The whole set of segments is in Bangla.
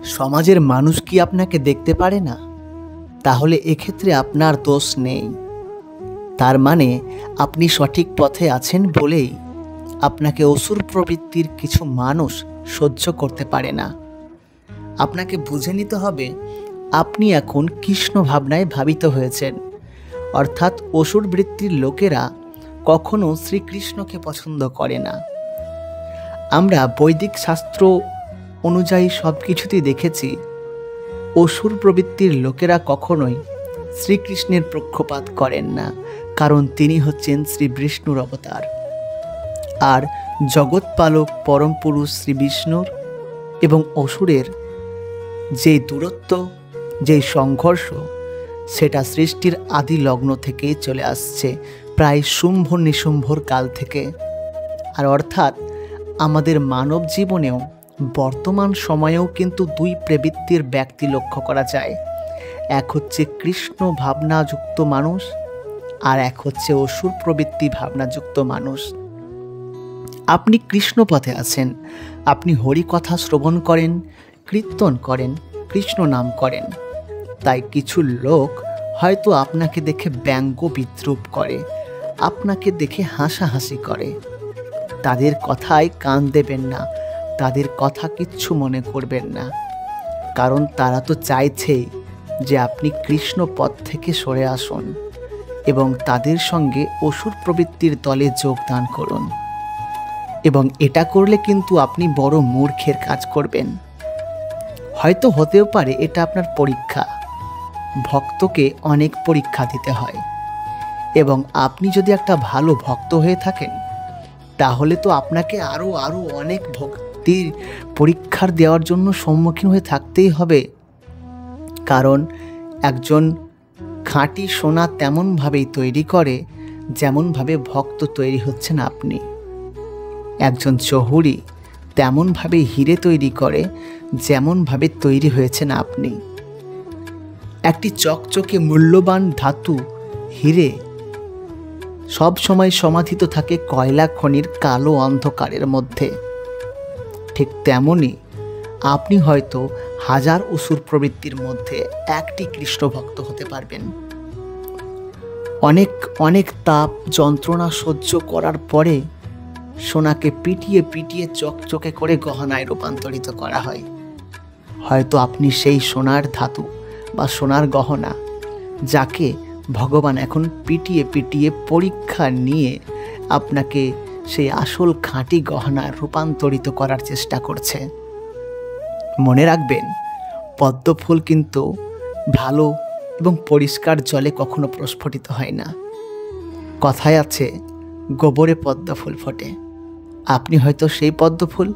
সমাজের মানুষ কি আপনাকে দেখতে পারে না? তাহলে এক্ষেত্রে আপনার দোষ নেই। তার মানে আপনি সঠিক পথে আছেন বলেই আপনাকে অসুর প্রবৃত্তির কিছু মানুষ সহ্য করতে পারে না। আপনাকে বুঝে নিতে হবে আপনি এখন কৃষ্ণ ভাবনায় ভাবিত হয়েছেন, অর্থাৎ অসুর বৃত্তির লোকেরা কখনো শ্রীকৃষ্ণকে পছন্দ করে না। আমরা বৈদিক শাস্ত্র অনুযায়ী সব কিছুতেই দেখেছি অসুর প্রবৃত্তির লোকেরা কখনোই শ্রীকৃষ্ণের পক্ষপাত করেন না, কারণ তিনি হচ্ছেন শ্রী বিষ্ণুর অবতার। আর জগৎপালক পরম পুরুষ শ্রী বিষ্ণুর এবং অসুরের যেই দূরত্ব, যেই সংঘর্ষ, সেটা সৃষ্টির আদি লগ্ন থেকেই চলে আসছে, প্রায় শুম্ভ নিশুম্ভর কাল থেকে। আর অর্থাৎ আমাদের মানব জীবনেও বর্তমান সময়েও কিন্তু দুই প্রবৃত্তির ব্যক্তি লক্ষ্য করা যায়। এক হচ্ছে কৃষ্ণ ভাবনাযুক্ত মানুষ, আর এক হচ্ছে অসুর প্রবৃত্তি ভাবনাযুক্ত মানুষ। আপনি কৃষ্ণ পথে আছেন, আপনি হরি কথা শ্রবণ করেন, কীর্তন করেন, কৃষ্ণ নাম করেন। তাই কিছু লোক হয়তো আপনাকে দেখে ব্যঙ্গ বিদ্রুপ করে, আপনাকে দেখে হাসাহাসি করে। তাদের কথায় কান দেবেন না, তাদের কথা কিচ্ছু মনে করবেন না, কারণ তারা তো চাইছেই যে আপনি কৃষ্ণ পথ থেকে সরে আসুন এবং তাদের সঙ্গে অসুর প্রবৃত্তির দলে যোগদান করুন। এবং এটা করলে কিন্তু আপনি বড় মূর্খের কাজ করবেন। হয়তো হতেও পারে এটা আপনার পরীক্ষা। ভক্তকে অনেক পরীক্ষা দিতে হয়, এবং আপনি যদি একটা ভালো ভক্ত হয়ে থাকেন তাহলে তো আপনাকে আরও অনেক ভক্তির পরীক্ষার দেওয়ার জন্য সম্মুখীন হয়ে থাকতেই হবে। কারণ একজন খাঁটি সোনা তেমনভাবেই তৈরি করে যেমনভাবে ভক্ত তৈরি হচ্ছেন আপনি। একজন চহুরি তেমনভাবে হিরে তৈরি করে যেমনভাবে তৈরি হয়েছেন আপনি। একটি চকচকে মূল্যবান ধাতু হিরে সব সময় সমাধিত থাকে কয়লা খনির কালো অন্ধকারের মধ্যে। ঠিক তেমনি আপনি হয়তো হাজার অসুর প্রবৃত্তির মধ্যে একটি কৃষ্ণ ভক্ত হতে পারবেন। অনেক অনেক তাপ যন্ত্রণা সহ্য করার পরে সোনাকে পিটিয়ে পিটিয়ে চকচকে করে গহনায় রূপান্তরিত করা হয়। হয়তো আপনি সেই সোনার ধাতু বা সোনার গহনা, যাকে ভগবান এখন পিটিয়ে পিটিয়ে পরীক্ষা নিয়ে আপনাকে সেই আসল খাঁটি গহনা রূপান্তরিত করার চেষ্টা করছে। মনে রাখবেন, পদ্মফুল কিন্তু ভালো এবং পরিষ্কার জলে কখনো প্রস্ফুটিত হয় না। কথায় আছে, গোবরে পদ্মফুল ফোটে। আপনি হয়তো সেই পদ্মফুল,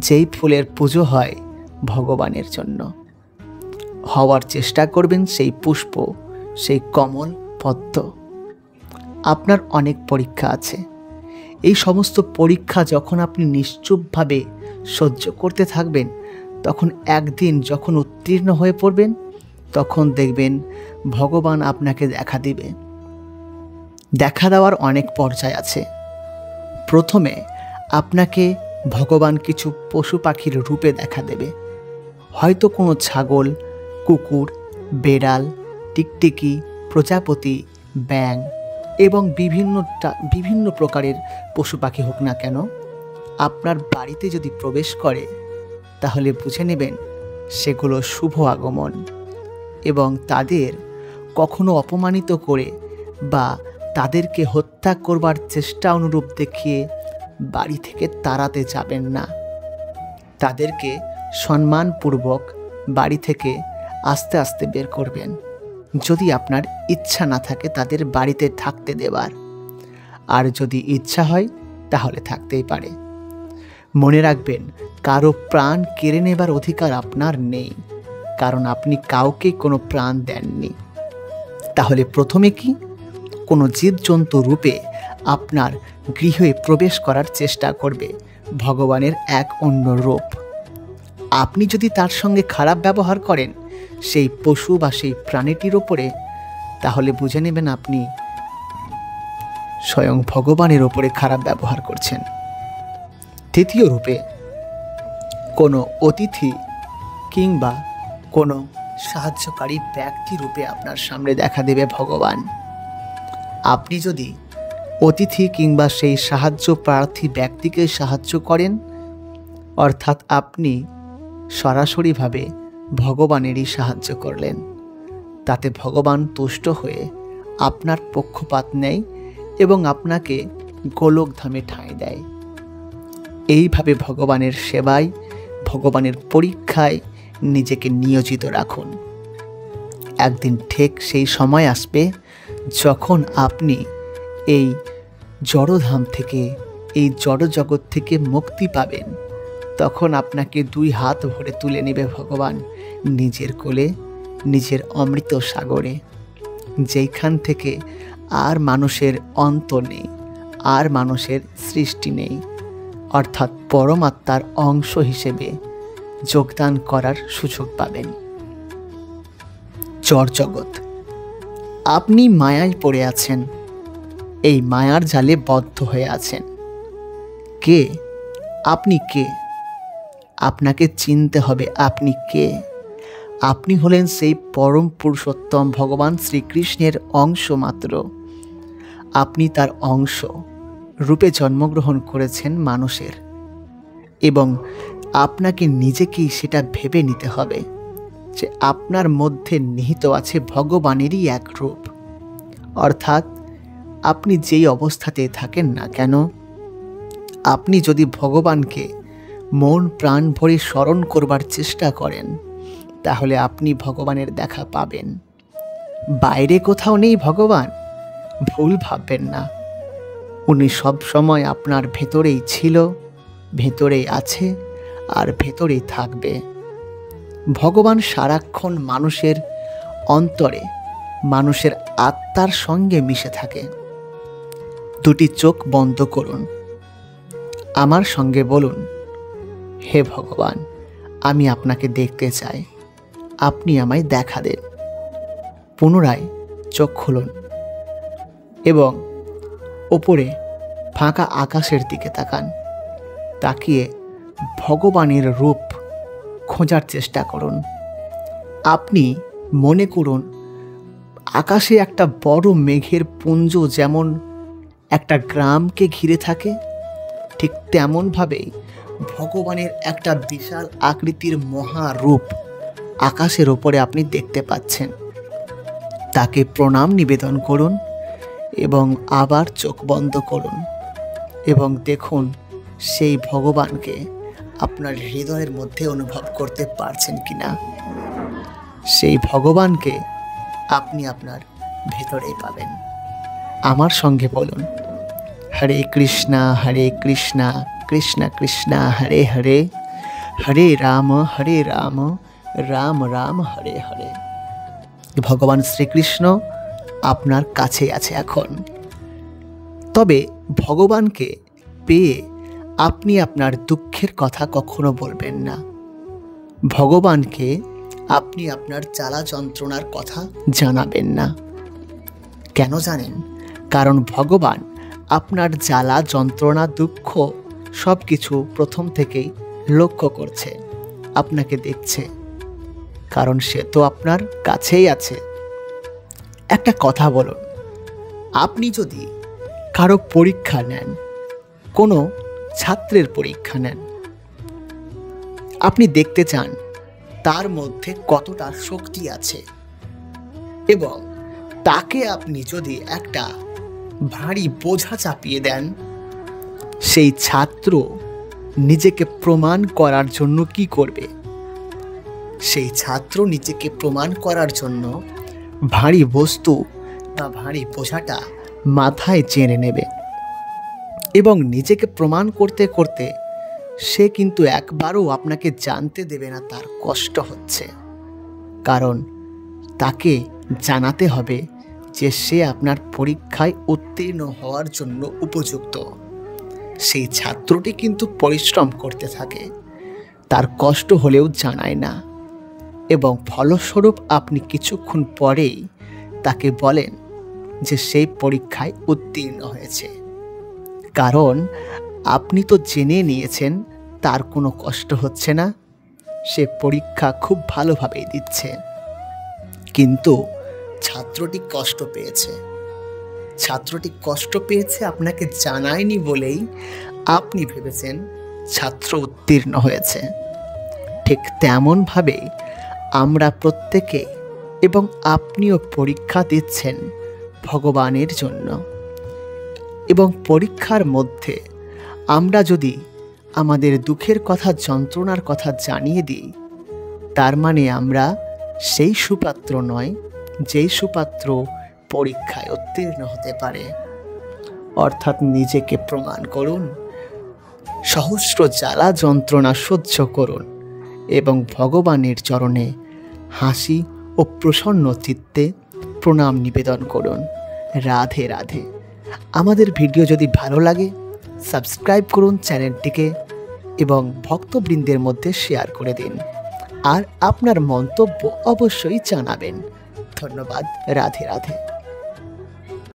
যেই ফুলের পুজো হয় ভগবানের জন্য। হওয়ার চেষ্টা করবেন সেই পুষ্প, সেই কমল পদ্ম। আপনার অনেক পরীক্ষা আছে। এই সমস্ত পরীক্ষা যখন আপনি নিশ্চুপভাবে সহ্য করতে থাকবেন, তখন একদিন যখন উত্তীর্ণ হয়ে পড়বেন, তখন দেখবেন ভগবান আপনাকে দেখা দিবে। দেখা দেওয়ার অনেক পর্যায় আছে। প্রথমে আপনাকে ভগবান কিছু পশু পাখির রূপে দেখা দেবে। হয়তো কোনো ছাগল, কুকুর, বেড়াল, টিকটিকি, প্রজাপতি, ব্যাঙ এবং বিভিন্ন প্রকারের পশু পাখি হোক না কেন, আপনার বাড়িতে যদি প্রবেশ করে তাহলে বুঝে নেবেন সেগুলো শুভ আগমন, এবং তাদের কখনো অপমানিত করে বা তাদেরকে হত্যা করবার চেষ্টা অনুরূপ দেখিয়ে বাড়ি থেকে তাড়াতে যাবেন না। তাদেরকে সম্মানপূর্বক বাড়ি থেকে আস্তে আস্তে বের করবেন, যদি আপনার ইচ্ছা না থাকে তাদের বাড়িতে থাকতে দেওয়ার। আর যদি ইচ্ছা হয় তাহলে থাকতেই পারে। মনে রাখবেন, কারো প্রাণ কেড়ে নেবার অধিকার আপনার নেই, কারণ আপনি কাউকে কোনো প্রাণ দেননি। তাহলে প্রথমে কি? কোনো জীবজন্তু রূপে আপনার গৃহে প্রবেশ করার চেষ্টা করবে ভগবানের এক অন্য রূপ। আপনি যদি তার সঙ্গে খারাপ ব্যবহার করেন সেই পশু বা সেই প্রাণীটির ওপরে, তাহলে বুঝে নেবেন আপনি স্বয়ং ভগবানের ওপরে খারাপ ব্যবহার করছেন। তৃতীয় রূপে কোনো অতিথি কিংবা কোনো সাহায্যকারী ব্যক্তি রূপে আপনার সামনে দেখা দেবে ভগবান। আপনি যদি অতিথি কিংবা সেই সাহায্য প্রার্থী ব্যক্তিকে সাহায্য করেন, অর্থাৎ আপনি সরাসরিভাবে ভগবানেরই সাহায্য করলেন, তাতে ভগবান তুষ্ট হয়ে আপনার পক্ষপাত নেয় এবং আপনাকে গোলকধামে ঠাঁই দেয়। এইভাবে ভগবানের সেবায়, ভগবানের পরীক্ষায় নিজেকে নিয়োজিত রাখুন। একদিন ঠিক সেই সময় আসবে যখন আপনি এই জড়ধাম থেকে, এই জড়জগৎ থেকে মুক্তি পাবেন। তখন আপনাকে 2 হাত ভরে তুলে নেবে ভগবান নিজের কোলে, নিজের অমৃত সাগরে, যেইখান থেকে আর মানুষের অন্ত নেই, আর মানুষের সৃষ্টি নেই, অর্থাৎ পরমাত্মার অংশ হিসেবে যোগদান করার সুযোগ পাবেন। জড়জগৎ, আপনি মায়ায় পড়ে আছেন, এই মায়ার জালে বদ্ধ হয়ে আছেন। কে আপনি? কে? আপনাকে চিনতে হবে আপনি কে। আপনি হলেন সেই পরম পুরুষোত্তম ভগবান শ্রীকৃষ্ণের অংশ মাত্র। আপনি তার অংশ রূপে জন্মগ্রহণ করেছেন মানুষের, এবং আপনাকে নিজেকেই সেটা ভেবে নিতে হবে যে আপনার মধ্যে নিহিত আছে ভগবানেরই এক রূপ। অর্থাৎ আপনি যেই অবস্থাতে থাকেন না কেন, আপনি যদি ভগবানকে মন প্রাণ ভরে স্মরণ করবার চেষ্টা করেন, তাহলে আপনি ভগবানের দেখা পাবেন। বাইরে কোথাও নেই ভগবান, ভুল ভাববেন না। উনি সব সময় আপনার ভেতরেই ছিল, ভেতরেই আছে, আর ভেতরেই থাকবে। ভগবান সারাক্ষণ মানুষের অন্তরে, মানুষের আত্মার সঙ্গে মিশে থাকে। 2টি চোখ বন্ধ করুন, আমার সঙ্গে বলুন, হে ভগবান, আমি আপনাকে দেখতে চাই, আপনি আমায় দেখা দেন। পুনরায় চোখ খুলুন এবং ওপরে ফাঁকা আকাশের দিকে তাকান। তাকিয়ে ভগবানের রূপ খোঁজার চেষ্টা করুন। আপনি মনে করুন আকাশে একটা বড় মেঘের পুঞ্জ যেমন একটা গ্রামকে ঘিরে থাকে, ঠিক তেমনভাবেই ভগবানের একটা বিশাল আকৃতির মহারূপ আকাশের ওপরে আপনি দেখতে পাচ্ছেন। তাকে প্রণাম নিবেদন করুন এবং আবার চোখ বন্ধ করুন এবং দেখুন সেই ভগবানকে আপনার হৃদয়ের মধ্যে অনুভব করতে পারছেন কিনা। সেই ভগবানকে আপনি আপনার ভেতরেই পাবেন। আমার সঙ্গে বলুন, হরে কৃষ্ণা কৃষ্ণ কৃষ্ণ হরে হরে, হরে রাম রাম রাম হরে হরে। ভগবান শ্রীকৃষ্ণ আপনার কাছে আছে এখন। তবে ভগবানকে পেয়ে আপনি আপনার দুঃখের কথা কখনো বলবেন না। ভগবানকে আপনি আপনার জ্বালা যন্ত্রণার কথা জানাবেন না। কেন জানেন? কারণ ভগবান আপনার জ্বালা যন্ত্রণা দুঃখ সব কিছু প্রথম থেকেই লক্ষ্য করছে, আপনাকে দেখছে, কারণ সে তো আপনার কাছেই আছে। একটা কথা বলুন, আপনি যদি কারো পরীক্ষা নেন, কোনো ছাত্রের পরীক্ষা নেন, আপনি দেখতে চান তার মধ্যে কতটা শক্তি আছে, এবং তাকে আপনি যদি একটা ভারী বোঝা চাপিয়ে দেন, সেই ছাত্র নিজেকে প্রমাণ করার জন্য কি করবে? সেই ছাত্র নিজেকে প্রমাণ করার জন্য ভারী বস্তু বা ভারী বোঝাটা মাথায় চেনে নেবে, এবং নিজেকে প্রমাণ করতে করতে সে কিন্তু একবারও আপনাকে জানতে দেবে না তার কষ্ট হচ্ছে। কারণ তাকে জানাতে হবে যে সে আপনার পরীক্ষায় উত্তীর্ণ হওয়ার জন্য উপযুক্ত। সেই ছাত্রটি কিন্তু পরিশ্রম করতে থাকে, তার কষ্ট হলেও জানায় না, এবং ফলস্বরূপ আপনি কিছুক্ষণ পরেই তাকে বলেন যে সেই পরীক্ষায় উত্তীর্ণ হয়েছে। কারণ আপনি তো জেনে নিয়েছেন তার কোনো কষ্ট হচ্ছে না, সে পরীক্ষা খুব ভালোভাবেই দিচ্ছে, কিন্তু ছাত্রটি কষ্ট পেয়েছে। ছাত্রটি কষ্ট পেয়েছে আপনাকে জানায়নি বলেই আপনি ভেবেছেন ছাত্র উত্তীর্ণ হয়েছে। ঠিক তেমনভাবে আমরা প্রত্যেকে এবং আপনিও পরীক্ষা দিচ্ছেন ভগবানের জন্য, এবং পরীক্ষার মধ্যে আমরা যদি আমাদের দুঃখের কথা, যন্ত্রণার কথা জানিয়ে দিই, তার মানে আমরা সেই সুপাত্র নয় যেই সুপাত্র পরীক্ষায় উত্তীর্ণ হতে পারে। অর্থাৎ নিজেকে প্রমাণ করুন, সহস্র জ্বালা যন্ত্রণা সহ্য করুন এবং ভগবানের চরণে হাসি ও প্রসন্ন চিত্তে প্রণাম নিবেদন করুন। রাধে রাধে। আমাদের ভিডিও যদি ভালো লাগে সাবস্ক্রাইব করুন চ্যানেলটিকে এবং ভক্তবৃন্দের মধ্যে শেয়ার করে দিন, আর আপনার মন্তব্য অবশ্যই জানাবেন। ধন্যবাদ। রাধে রাধে।